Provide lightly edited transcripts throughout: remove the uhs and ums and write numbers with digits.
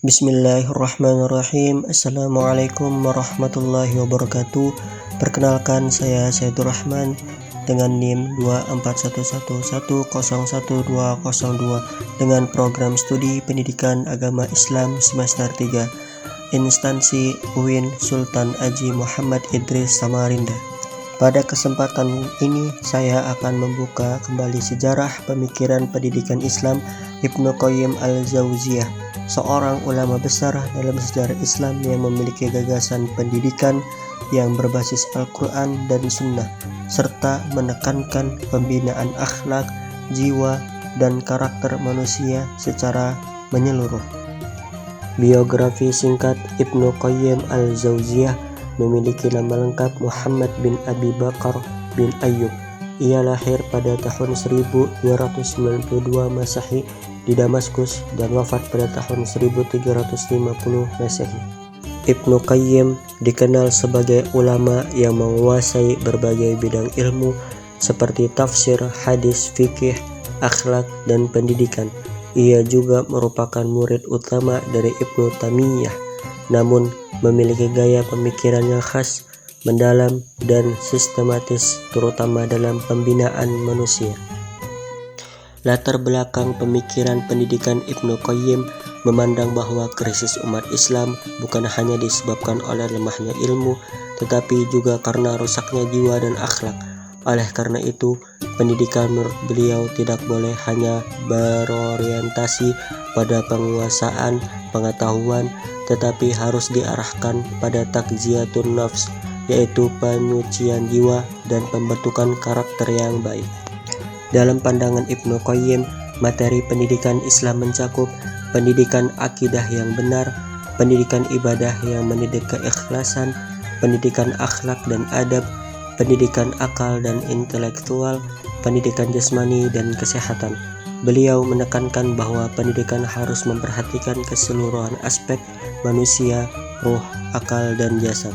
Bismillahirrahmanirrahim. Assalamualaikum warahmatullahi wabarakatuh. Perkenalkan, saya Saidur Rahman dengan NIM 24111011202 dengan program studi pendidikan agama Islam semester 3 instansi UIN Sultan Haji Muhammad Idris Samarinda. Pada kesempatan ini saya akan membuka kembali sejarah pemikiran pendidikan Islam Ibnu Qayyim al-Jauziyah, seorang ulama besar dalam sejarah Islam yang memiliki gagasan pendidikan yang berbasis Al-Quran dan Sunnah, serta menekankan pembinaan akhlak, jiwa, dan karakter manusia secara menyeluruh. Biografi singkat Ibnu Qayyim al-Jauziyah memiliki nama lengkap Muhammad bin Abi Bakar bin Ayyub. Ia lahir pada tahun 1292 Masehi di Damaskus dan wafat pada tahun 1350 Masehi. Ibnu Qayyim dikenal sebagai ulama yang menguasai berbagai bidang ilmu seperti tafsir, hadis, fikih, akhlak, dan pendidikan. Ia juga merupakan murid utama dari Ibnu Taimiyah, namun memiliki gaya pemikiran yang khas, mendalam, dan sistematis, terutama dalam pembinaan manusia. Latar belakang pemikiran pendidikan Ibnu Qayyim memandang bahwa krisis umat Islam bukan hanya disebabkan oleh lemahnya ilmu, tetapi juga karena rusaknya jiwa dan akhlak. Oleh karena itu, pendidikan menurut beliau tidak boleh hanya berorientasi pada penguasaan pengetahuan, tetapi harus diarahkan pada takziyatun nafs, yaitu penyucian jiwa dan pembentukan karakter yang baik. Dalam pandangan Ibnu Qayyim, materi pendidikan Islam mencakup pendidikan akidah yang benar, pendidikan ibadah yang mendidik keikhlasan, pendidikan akhlak dan adab, pendidikan akal dan intelektual, pendidikan jasmani dan kesehatan. Beliau menekankan bahwa pendidikan harus memperhatikan keseluruhan aspek manusia, ruh, akal, dan jasad.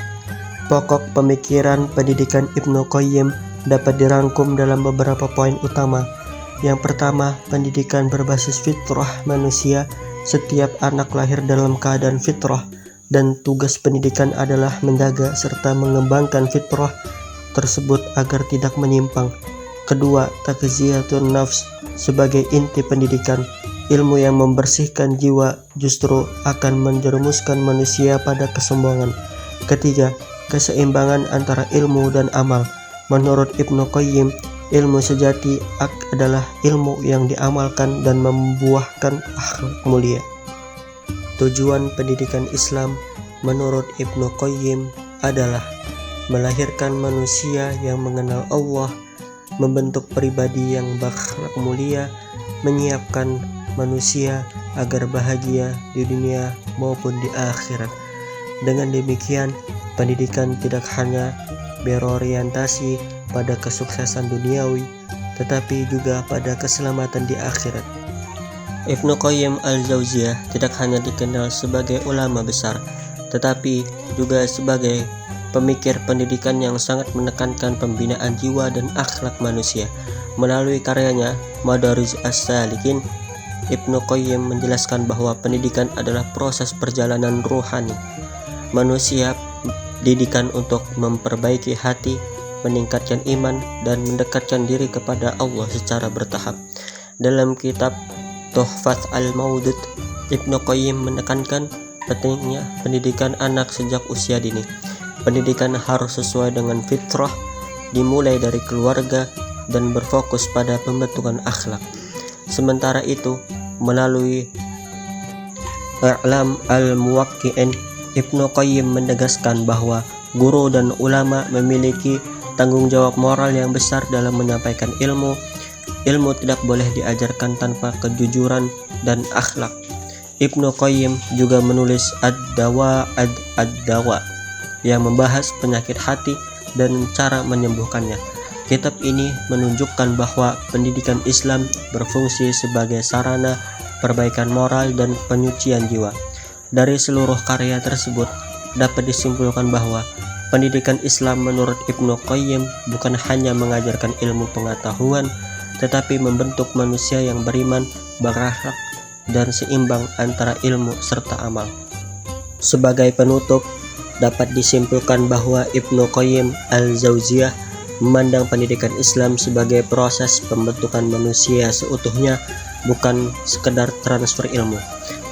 Pokok pemikiran pendidikan Ibnu Qayyim dapat dirangkum dalam beberapa poin utama. Yang pertama, pendidikan berbasis fitrah manusia. Setiap anak lahir dalam keadaan fitrah, dan tugas pendidikan adalah menjaga serta mengembangkan fitrah tersebut agar tidak menyimpang. Kedua, takziyatun nafs sebagai inti pendidikan. Ilmu yang membersihkan jiwa justru akan menjerumuskan manusia pada kesombongan. Ketiga, keseimbangan antara ilmu dan amal. Menurut Ibnu Qayyim, ilmu sejati adalah ilmu yang diamalkan dan membuahkan akhlak mulia. Tujuan pendidikan Islam menurut Ibnu Qayyim adalah melahirkan manusia yang mengenal Allah, membentuk pribadi yang berakhlak mulia, menyiapkan manusia agar bahagia di dunia maupun di akhirat. Dengan demikian, pendidikan tidak hanya berorientasi pada kesuksesan duniawi, tetapi juga pada keselamatan di akhirat. Ibnu Qayyim al-Jauziyah tidak hanya dikenal sebagai ulama besar, tetapi juga sebagai pemikir pendidikan yang sangat menekankan pembinaan jiwa dan akhlak manusia. Melalui karyanya Madarij as-Salikin, Ibnu Qayyim menjelaskan bahwa pendidikan adalah proses perjalanan ruhani. Manusia didikan untuk memperbaiki hati, meningkatkan iman, dan mendekatkan diri kepada Allah secara bertahap. Dalam kitab Tuhfat al-Maudud, Ibnu Qayyim menekankan pentingnya pendidikan anak sejak usia dini. Pendidikan harus sesuai dengan fitrah, dimulai dari keluarga, dan berfokus pada pembentukan akhlak. Sementara itu, melalui I'lam al-Muwaqqi'in, Ibnu Qayyim menegaskan bahwa guru dan ulama memiliki tanggung jawab moral yang besar dalam menyampaikan ilmu. Ilmu tidak boleh diajarkan tanpa kejujuran dan akhlak. Ibnu Qayyim juga menulis Ad-Dawa yang membahas penyakit hati dan cara menyembuhkannya. Kitab ini menunjukkan bahwa pendidikan Islam berfungsi sebagai sarana perbaikan moral dan penyucian jiwa. Dari seluruh karya tersebut dapat disimpulkan bahwa pendidikan Islam menurut Ibnu Qayyim bukan hanya mengajarkan ilmu pengetahuan, tetapi membentuk manusia yang beriman, berakhlak, dan seimbang antara ilmu serta amal. Sebagai penutup, dapat disimpulkan bahwa Ibnu Qayyim al-Jauziyah memandang pendidikan Islam sebagai proses pembentukan manusia seutuhnya, bukan sekedar transfer ilmu.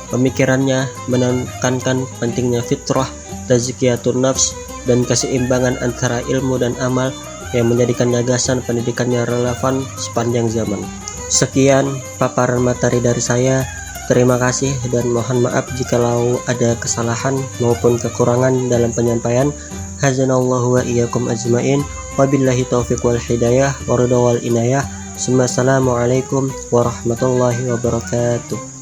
Pemikirannya menekankan pentingnya fitrah, tazkiyatun nafs, dan keseimbangan antara ilmu dan amal yang menjadikan gagasan pendidikannya relevan sepanjang zaman. Sekian paparan materi dari saya. Terima kasih dan mohon maaf jikalau ada kesalahan maupun kekurangan dalam penyampaian. Hazanallahu wa iyyakum ajmain. Wabillahi taufiq wal hidayah wa ridha wal inayah. Assalamualaikum warahmatullahi wabarakatuh.